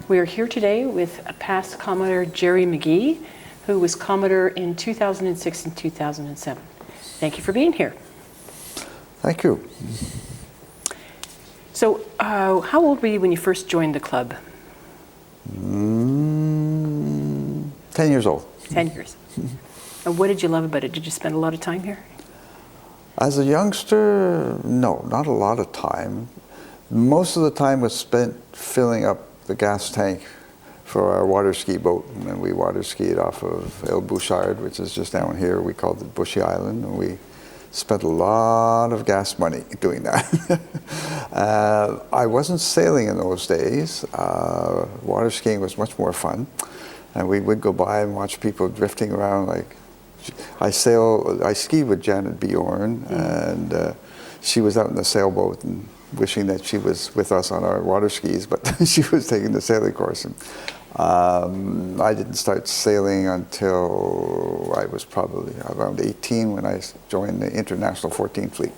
We are here today with past Commodore Gerry McGee, who was Commodore in 2006 and 2007. Thank you for being here. Thank you. So, how old were you when you first joined the club? 10 years old. 10 years. And what did you love about it? Did you spend a lot of time here? As a youngster, no, not a lot of time. Most of the time was spent filling up the gas tank for our water ski boat, and we water skied off of El Bouchard, which is just down here. We called it Bushy Island, and we spent a lot of gas money doing that. I wasn't sailing in those days. Water skiing was much more fun, and we would go by and watch people drifting around. Like I skied with Janet Bjorn, and she was out in the sailboat and wishing that she was with us on our water skis, but she was taking the sailing course. And, I didn't start sailing until I was probably around 18 when I joined the International 14 Fleet.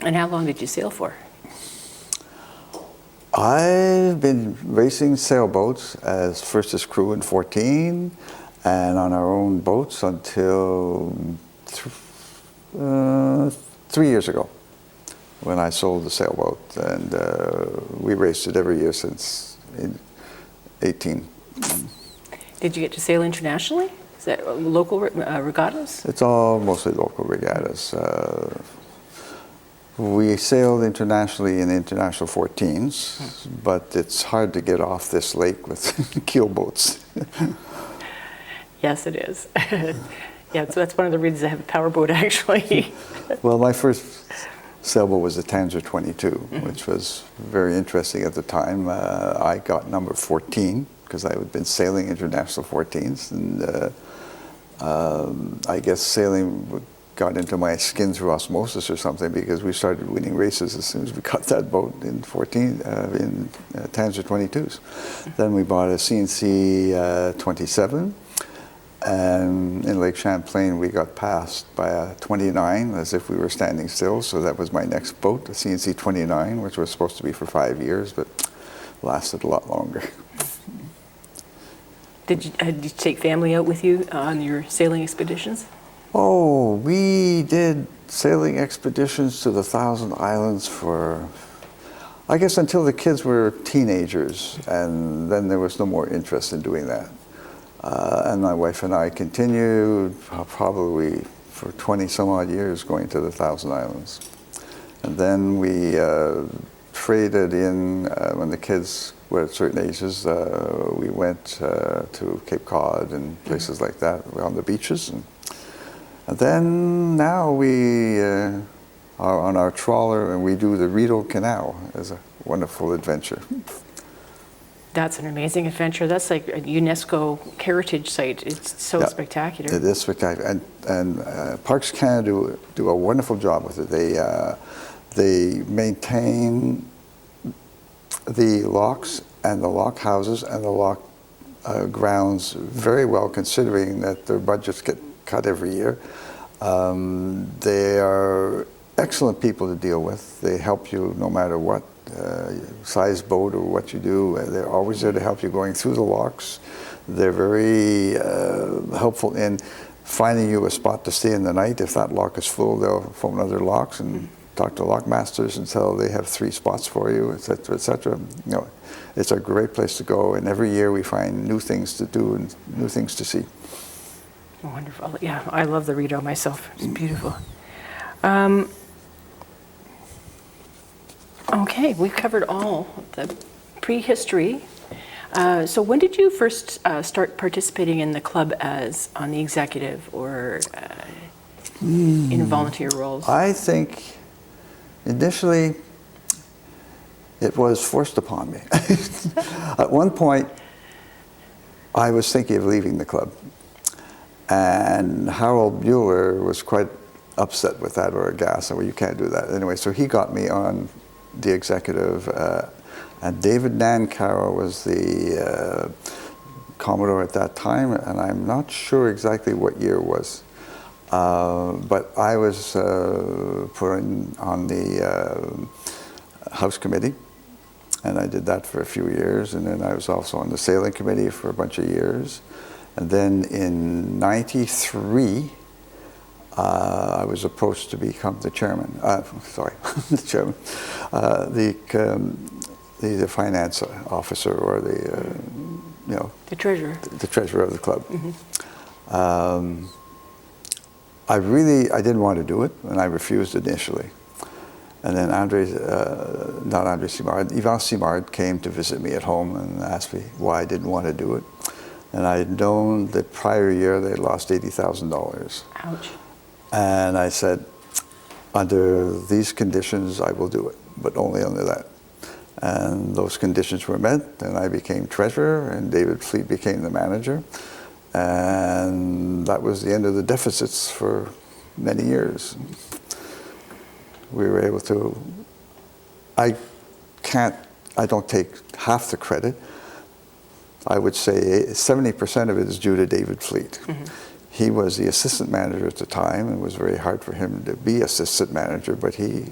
And how long did you sail for? I've been racing sailboats first as crew in 14 and on our own boats until 3 years ago, when I sold the sailboat, and we raced it every year since 18. Did you get to sail internationally? Is that local regattas? It's all mostly local regattas. We sailed internationally in international 14s, but it's hard to get off this lake with keel boats. Yes, it is. Yeah, so that's one of the reasons I have a powerboat, actually. Well, my first sailboat was the Tanzer 22, which was very interesting at the time. I got number 14 because I had been sailing international 14s, and I guess sailing got into my skin through osmosis or something, because we started winning races as soon as we got that boat in Tanzer 22s. Then we bought a CNC 27. And in Lake Champlain, we got passed by a 29 as if we were standing still. So that was my next boat, a CNC 29, which was supposed to be for 5 years, but lasted a lot longer. Did you take family out with you on your sailing expeditions? Oh, we did sailing expeditions to the Thousand Islands for, I guess, until the kids were teenagers, and then there was no more interest in doing that. And my wife and I continued probably for 20 some odd years going to the Thousand Islands. And then we traded in, when the kids were at certain ages, we went to Cape Cod and places like that, on the beaches. And then now we are on our trawler, and we do the Rideau Canal as a wonderful adventure. That's an amazing adventure. That's like a UNESCO heritage site. It's so spectacular. It is spectacular, and Parks Canada do a wonderful job with it. They maintain the locks and the lock houses and the lock grounds very well, considering that their budgets get cut every year. They are excellent people to deal with. They help you no matter what size boat or what you do. They're always there to help you going through the locks. They're very helpful in finding you a spot to stay in the night. If that lock is full, they'll phone other locks and talk to lock masters until they have 3 spots for you, etc., etc. You know, it's a great place to go, and every year we find new things to do and new things to see. Wonderful. Yeah, I love the Rideau myself. It's beautiful. Okay, we've covered all the prehistory. So when did you first start participating in the club as on the executive or in volunteer roles? I think initially it was forced upon me. At one point, I was thinking of leaving the club, and Harold Mueller was quite upset with that, or aghast. Well, you can't do that. Anyway, so he got me on the executive, and David Nancaro was the Commodore at that time, and I'm not sure exactly what year it was. But I was put on the House Committee, And I did that for a few years, and then I was also on the sailing committee for a bunch of years. And then in '93, I was approached to become the chairman. The chairman, the finance officer, or the treasurer. The treasurer of the club. Mm-hmm. I didn't want to do it, and I refused initially. And then Yvan Simard came to visit me at home and asked me why I didn't want to do it. And I had known the prior year they lost $80,000. Ouch. And I said, under these conditions, I will do it, but only under that. And those conditions were met, and I became treasurer, and David Fleet became the manager. And that was the end of the deficits for many years. We were able to, I don't take half the credit. I would say 70% of it is due to David Fleet. Mm-hmm. He was the assistant manager at the time. It was very hard for him to be assistant manager, but he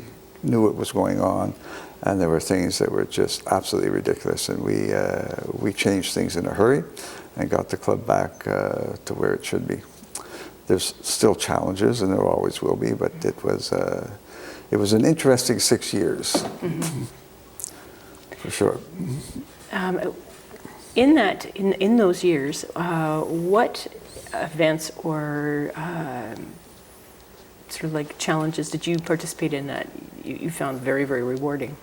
knew what was going on, and there were things that were just absolutely ridiculous, and we changed things in a hurry and got the club back to where it should be. There's still challenges, and there always will be, but it was an interesting 6 years, mm-hmm. for sure. In those years, what events or sort of like challenges did you participate in that you found very, very rewarding?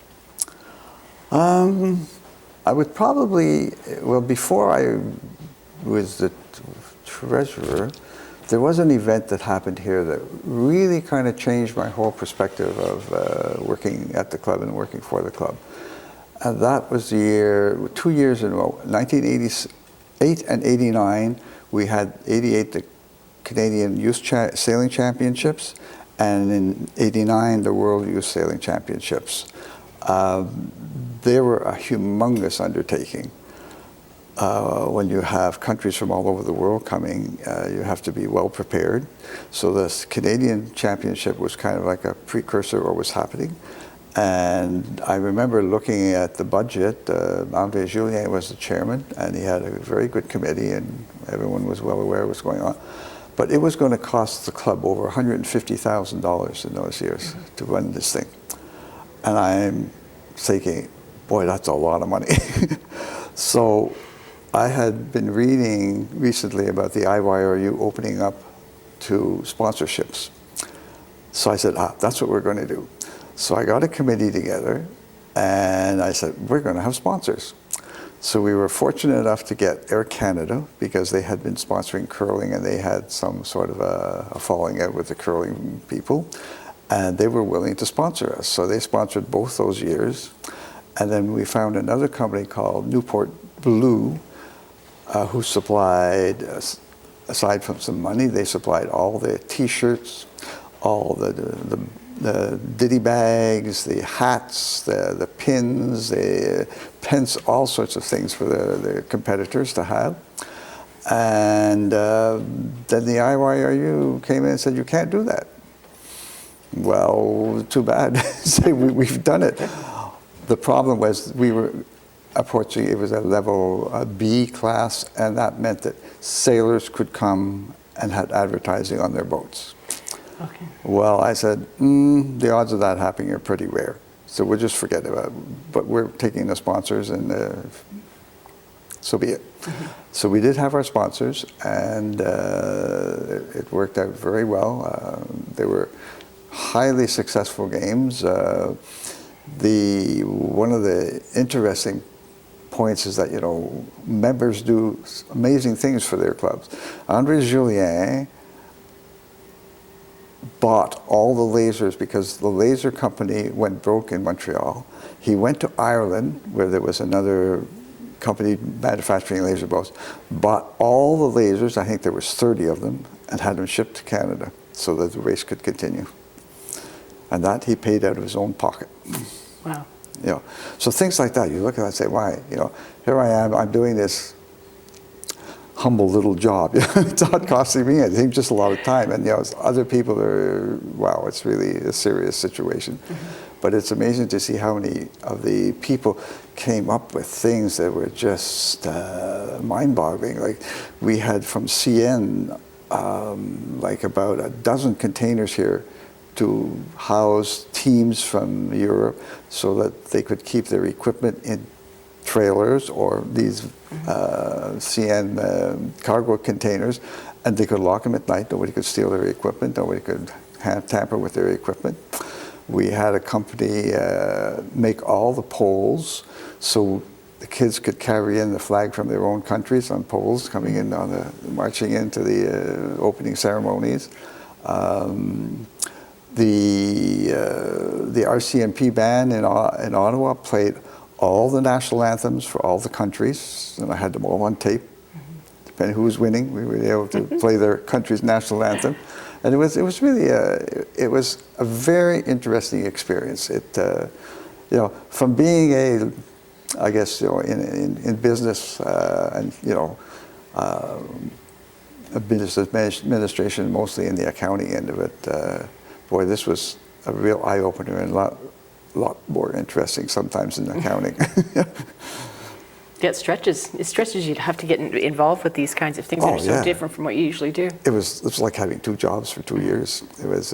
I would probably, before I was the treasurer, there was an event that happened here that really kind of changed my whole perspective of working at the club and working for the club. And that was the year, 2 years in a row, 1988 and 89, we had 88 the Canadian Youth Sailing Championships, and in 89 the World Youth Sailing Championships. They were a humongous undertaking. When you have countries from all over the world coming, you have to be well prepared. So the Canadian Championship was kind of like a precursor of what was happening. And I remember looking at the budget. André Julien was the chairman, and he had a very good committee, and everyone was well aware of what's going on. But it was going to cost the club over $150,000 in those years to run this thing. And I'm thinking, boy, that's a lot of money. So I had been reading recently about the IYRU opening up to sponsorships. So I said, that's what we're going to do. So I got a committee together, and I said, we're going to have sponsors. So we were fortunate enough to get Air Canada, because they had been sponsoring curling, and they had some sort of a falling out with the curling people, and they were willing to sponsor us. So they sponsored both those years. And then we found another company called Newport Blue, who supplied, aside from some money, they supplied all the T-shirts, all the ditty bags, the hats, the pins, the pens, all sorts of things for the competitors to have. And then the IYRU came in and said, you can't do that. Well, too bad. We've done it. The problem was we were approaching, it was a level B class, and that meant that sailors could come and had advertising on their boats. Okay. Well, I said, the odds of that happening are pretty rare, so we'll just forget about it. But we're taking the sponsors, and so be it. Mm-hmm. So we did have our sponsors, and it worked out very well. They were highly successful games. One of the interesting points is that, members do amazing things for their clubs. André Julien bought all the lasers because the laser company went broke in Montreal. He went to Ireland, where there was another company manufacturing laser boats, bought all the lasers, I think there was 30 of them, and had them shipped to Canada so that the race could continue. And that he paid out of his own pocket. Wow. So things like that, you look at that and say, why? Here I am, I'm doing this humble little job. It's not costing me anything, just a lot of time. And other people are, wow, it's really a serious situation. But it's amazing to see how many of the people came up with things that were just mind-boggling. Like we had from CN like about a dozen containers here to house teams from Europe so that they could keep their equipment in trailers or these CN cargo containers, and they could lock them at night. Nobody could steal their equipment. Nobody could tamper with their equipment. We had a company make all the poles so the kids could carry in the flag from their own countries on poles, coming in on marching into the opening ceremonies. The RCMP band in Ottawa played all the national anthems for all the countries, and I had them all on tape. Depending who was winning, we were able to play their country's national anthem. And it was really it was a very interesting experience. It from being I guess in business and a business administration, mostly in the accounting end of it. Boy, this was a real eye opener and a lot more interesting sometimes than accounting. Yeah, it stretches you to have to get involved with these kinds of things that are so different from what you usually do. It was like having two jobs for 2 years. It was,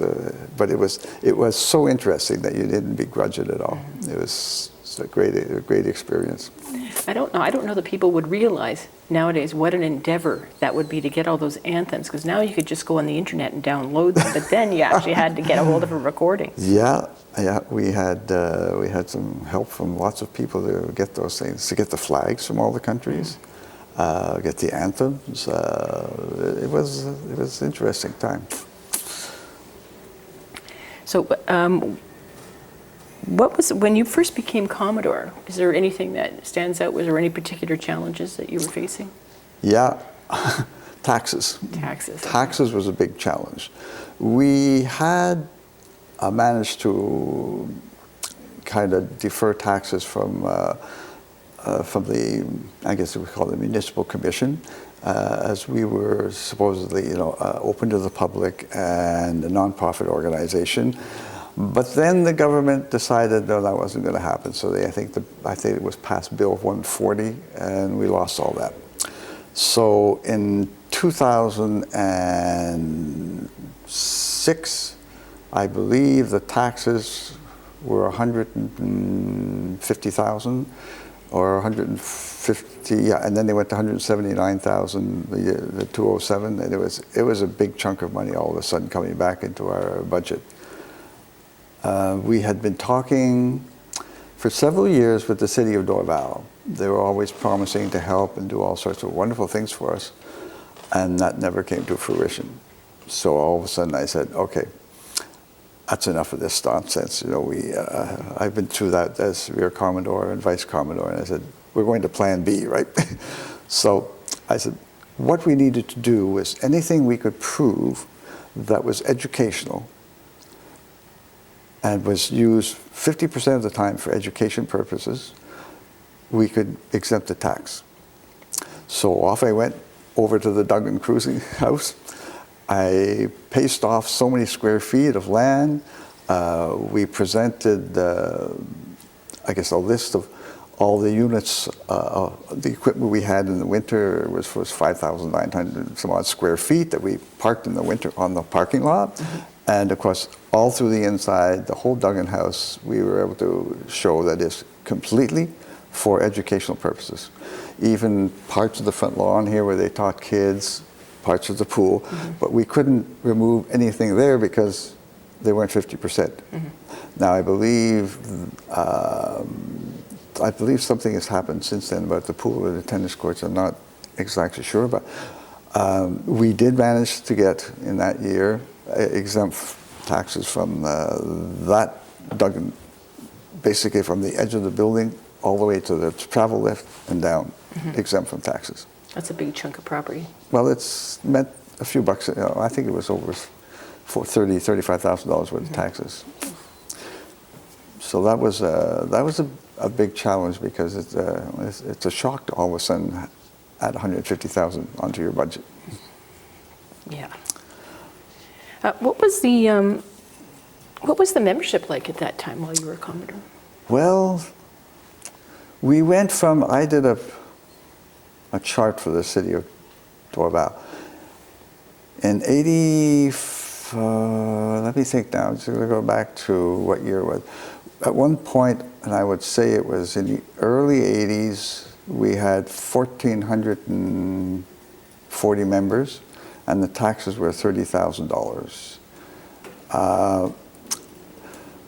but it was so interesting that you didn't begrudge it at all. It was a great experience. I don't know that people would realize nowadays what an endeavor that would be to get all those anthems, because now you could just go on the internet and download them, but then you actually had to get a hold of a recording. Yeah, we had some help from lots of people to get those things, to get the flags from all the countries, get the anthems. It was an interesting time. So, what was, when you first became Commodore, is there anything that stands out? Was there any particular challenges that you were facing? Yeah, taxes. Taxes was a big challenge. We had managed to kind of defer taxes from the, I guess we call it the Municipal Commission, as we were supposedly, open to the public and a non-profit organization. But then the government decided no, that wasn't going to happen. So I think it was passed Bill 140, and we lost all that. So in 2006, I believe the taxes were 150,000 or 150, yeah, and then they went to 179,000 the 2007, and it was a big chunk of money all of a sudden coming back into our budget. We had been talking for several years with the city of Dorval. They were always promising to help and do all sorts of wonderful things for us, and that never came to fruition. So all of a sudden I said, okay, that's enough of this nonsense. I've been through that as Rear Commodore and Vice Commodore, and I said, we're going to Plan B, right? So I said, what we needed to do was anything we could prove that was educational and was used 50% of the time for education purposes, we could exempt the tax. So off I went over to the Duggan Cruising House. I paced off so many square feet of land. We presented, I guess, a list of all the units, the equipment we had in the winter was 5,900 some odd square feet that we parked in the winter on the parking lot. And of course, all through the inside, the whole Duggan House, we were able to show that it's completely for educational purposes. Even parts of the front lawn here where they taught kids, parts of the pool, but we couldn't remove anything there because they weren't 50%. Now I believe something has happened since then about the pool or the tennis courts. I'm not exactly sure, but we did manage to get in that year exempt taxes from that Duggan, basically from the edge of the building all the way to the travel lift and down, exempt from taxes. That's a big chunk of property. Well, it's meant a few bucks. I think it was over $35,000 worth of taxes. So that was a big challenge because it's a shock to all of a sudden add 150,000 onto your budget. Yeah. What was the membership like at that time while you were a Commodore? Well, we went from, I did a chart for the city of Dorval. In 80, let me think now, so we'll go back to what year it was. At one point, and I would say it was in the early 80s, we had 1,440 members, and the taxes were $30,000.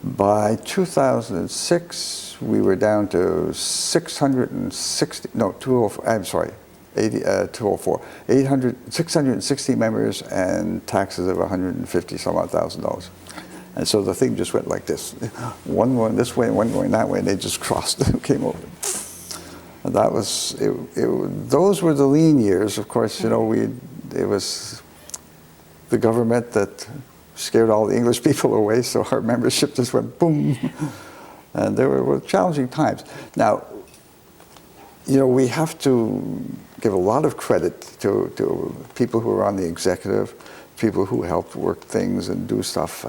By 2006, we were down to 660 members and taxes of 150 some odd $1,000. And so the thing just went like this. One going this way, one going that way, and they just crossed and came over. And that was, those were the lean years. Of course, you know, it was the government that scared all the English people away, so our membership just went boom. And there were challenging times. Now, you know, we have to give a lot of credit to people who are on the executive, people who helped work things and do stuff,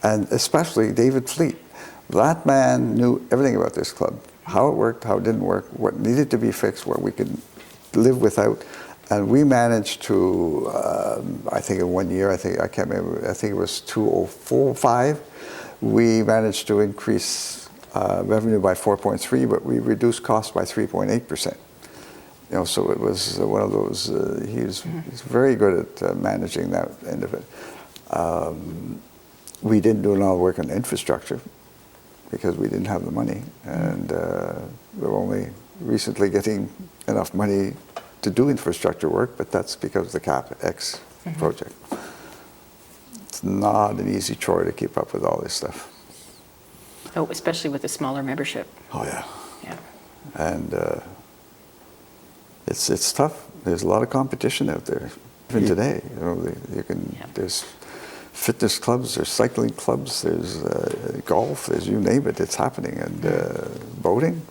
and especially David Fleet. That man knew everything about this club, how it worked, how it didn't work, what needed to be fixed, what we could live without. And we managed to, I think in 1 year, I can't remember, I think it was 2005, we managed to increase revenue by 4.3, but we reduced costs by 3.8%. You know, so it was one of those, he's very good at managing that end of it. We didn't do a lot of work on infrastructure because we didn't have the money, and we're only recently getting enough money to do infrastructure work, but that's because of the CapEx project. It's not an easy chore to keep up with all this stuff. Oh, especially with a smaller membership. Oh yeah. Yeah. And it's tough. There's a lot of competition out there. Even today, you know, there's fitness clubs, there's cycling clubs, there's golf, there's you name it, it's happening. And boating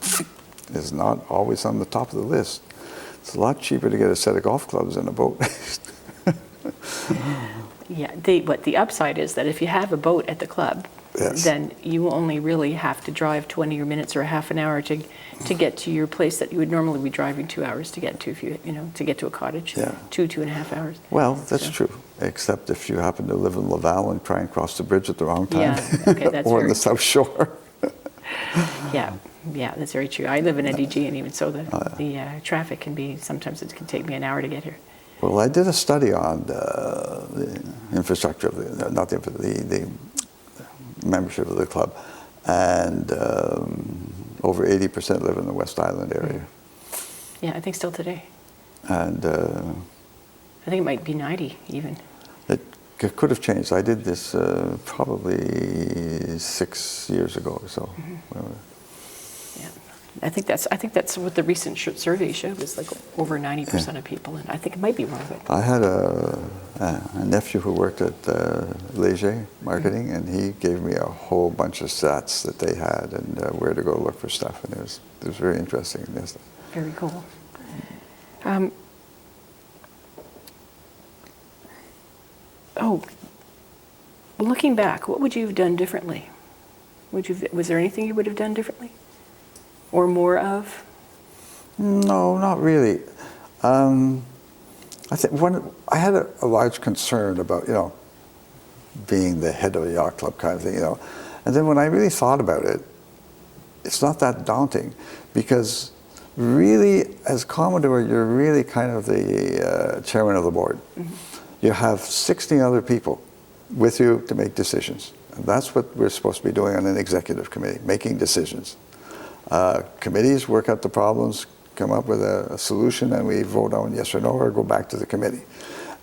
is not always on the top of the list. It's a lot cheaper to get a set of golf clubs than a boat. Yeah, the upside is that if you have a boat at the club, yes, then you only really have to drive 20 minutes or half an hour to get to your place that you would normally be driving 2 hours to get to, if you know, to get to a cottage. Yeah. 2.5 hours. Well, that's true, except if you happen to live in Laval and try and cross the bridge at the wrong time. Yeah, okay, that's or on very the South Shore. Yeah, that's very true. I live in NDG, and even so, the traffic can be, sometimes it can take me an hour to get here. Well, I did a study on the infrastructure of the membership of the club, and over 80% live in the West Island area. Yeah, I think still today. And I think it might be 90 even. It could have changed. I did this probably 6 years ago or so. Yeah, I think that's what the recent survey showed, was like over 90% of people, and I think it might be wrong. But I had a nephew who worked at Léger Marketing, and he gave me a whole bunch of stats that they had and where to go look for stuff, and it was very interesting. Very cool. Looking back, what would you have done differently? Was there anything you would have done differently, or more of? No, not really. I think I had a large concern about, you know, being the head of a yacht club kind of thing, you know. And then when I really thought about it, it's not that daunting, because really, as Commodore, you're really kind of the chairman of the board. Mm-hmm. You have 60 other people with you to make decisions. And that's what we're supposed to be doing on an executive committee, making decisions. Committees work out the problems, come up with a solution, and we vote on yes or no, or go back to the committee.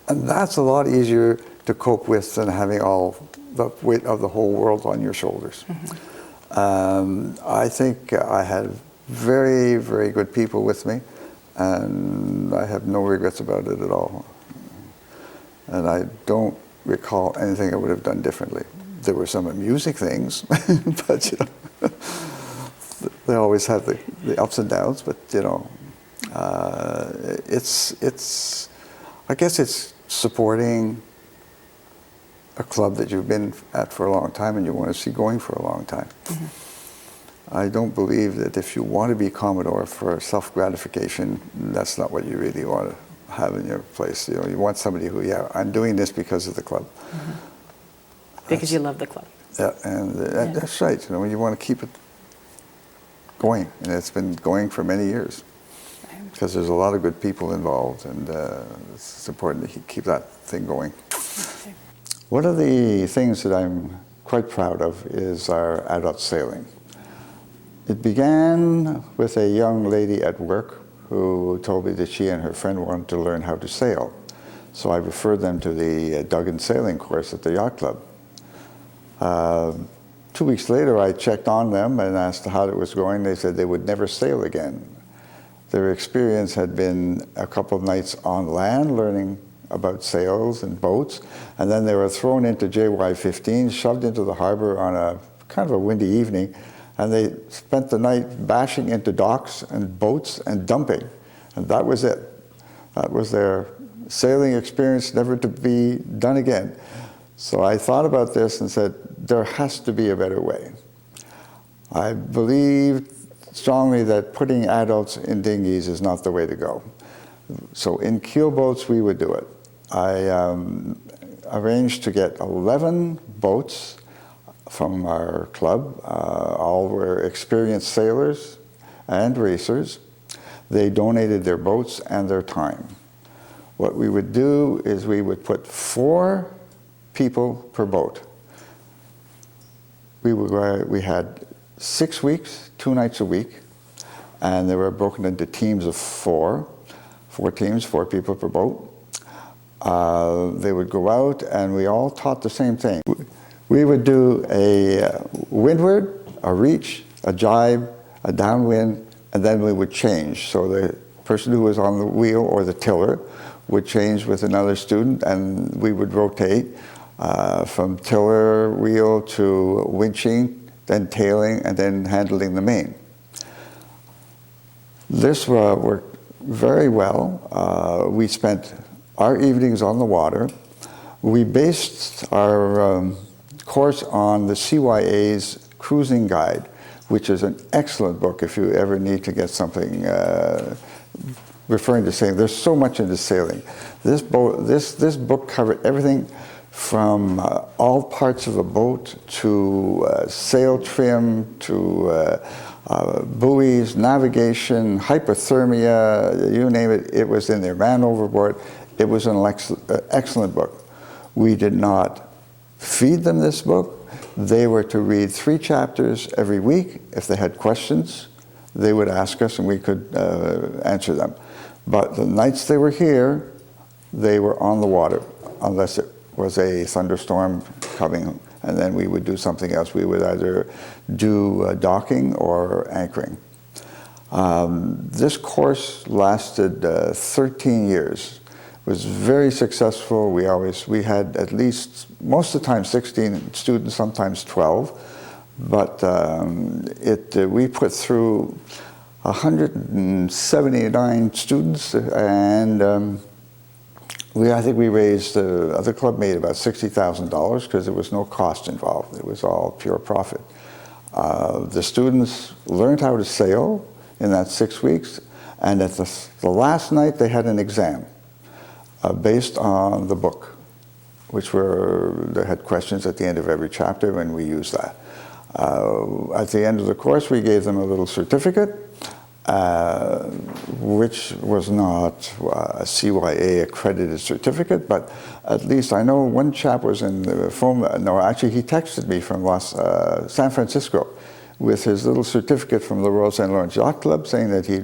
And that's a lot easier to cope with than having all the weight of the whole world on your shoulders. Mm-hmm. I think I had very, very good people with me, and I have no regrets about it at all. And I don't recall anything I would have done differently. There were some amusing things, but you know, they always have the ups and downs, but you know, I guess it's supporting a club that you've been at for a long time and you want to see going for a long time. I don't believe that if you want to be Commodore for self-gratification, that's not what you really want to have in your place. You know, you want somebody who, yeah, I'm doing this because of the club. Because you love the club. Yeah, and that's right. You know, you want to keep it going, and it's been going for many years. Because there's a lot of good people involved, and it's important to keep that thing going. Okay. One of the things that I'm quite proud of is our adult sailing. It began with a young lady at work who told me that she and her friend wanted to learn how to sail. So I referred them to the Duggan sailing course at the yacht club. 2 weeks later, I checked on them and asked how it was going. They said they would never sail again. Their experience had been a couple of nights on land learning about sails and boats, and then they were thrown into JY-15, shoved into the harbor on a kind of a windy evening, and they spent the night bashing into docks and boats and dumping, and that was it. That was their sailing experience, never to be done again. So I thought about this and said, there has to be a better way. I believe strongly that putting adults in dinghies is not the way to go. So in keel boats, we would do it. I arranged to get 11 boats from our club. All were experienced sailors and racers. They donated their boats and their time. What we would do is we would put 4 people per boat. We had 6 weeks, 2 nights a week, and they were broken into teams of 4 teams, 4 people per boat. They would go out and we all taught the same thing. We would do a windward, a reach, a jibe, a downwind, and then we would change. So the person who was on the wheel or the tiller would change with another student, and we would rotate from tiller wheel to winching, then tailing, and then handling the main. This worked very well. We spent our evenings on the water. We based our course on the CYA's Cruising Guide, which is an excellent book if you ever need to get something referring to sailing. There's so much into sailing. This book covered everything from all parts of the boat to sail trim to buoys, navigation, hypothermia, you name it, it was in there. Man overboard. It was an excellent book. We did not feed them this book. They were to read 3 chapters every week. If they had questions, they would ask us and we could answer them. But the nights they were here, they were on the water, unless it was a thunderstorm coming, and then we would do something else. We would either do docking or anchoring. This course lasted 13 years. It was very successful. We had at least, most of the time, 16 students, sometimes 12. But we put through 179 students, and I think we raised, the club made about $60,000 because there was no cost involved. It was all pure profit. The students learned how to sail in that 6 weeks, and at the last night they had an exam based on the book, they had questions at the end of every chapter, and we used that. At the end of the course, we gave them a little certificate, which was not a CYA accredited certificate, but at least I know one chap was in the phone, no, actually he texted me from San Francisco with his little certificate from the Royal St. Lawrence Yacht Club saying that he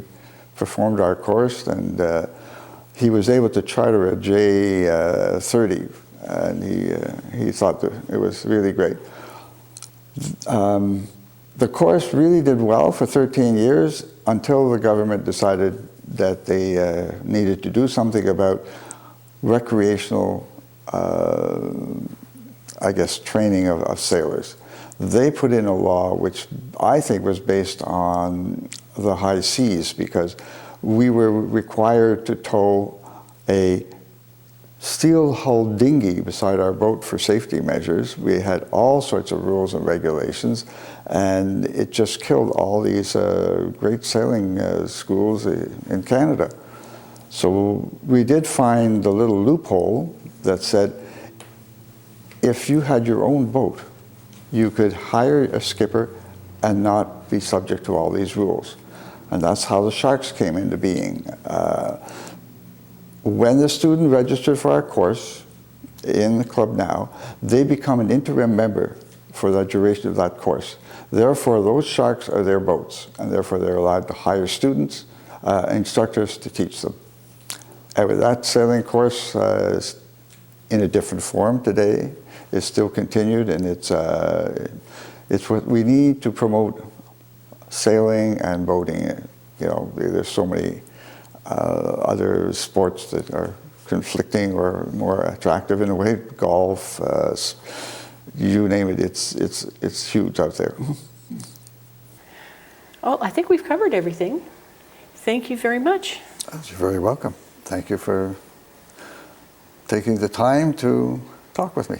performed our course, and he was able to charter a J30, and he thought that it was really great. The course really did well for 13 years until the government decided that they needed to do something about recreational, I guess, training of sailors. They put in a law which I think was based on the high seas, because we were required to tow a steel-hulled dinghy beside our boat for safety measures. We had all sorts of rules and regulations, and it just killed all these great sailing schools in Canada. So we did find the little loophole that said, if you had your own boat, you could hire a skipper and not be subject to all these rules. And that's how the Sharks came into being. When the student registered for our course in the club now, they become an interim member for the duration of that course. Therefore, those Sharks are their boats, and therefore they're allowed to hire students, instructors to teach them. That sailing course is in a different form today. It's still continued, and it's what we need to promote sailing and boating. You know, there's so many other sports that are conflicting or more attractive in a way. Golf, you name it, it's huge out there. Well, I think we've covered everything. Thank you very much. You're very welcome. Thank you for taking the time to talk with me.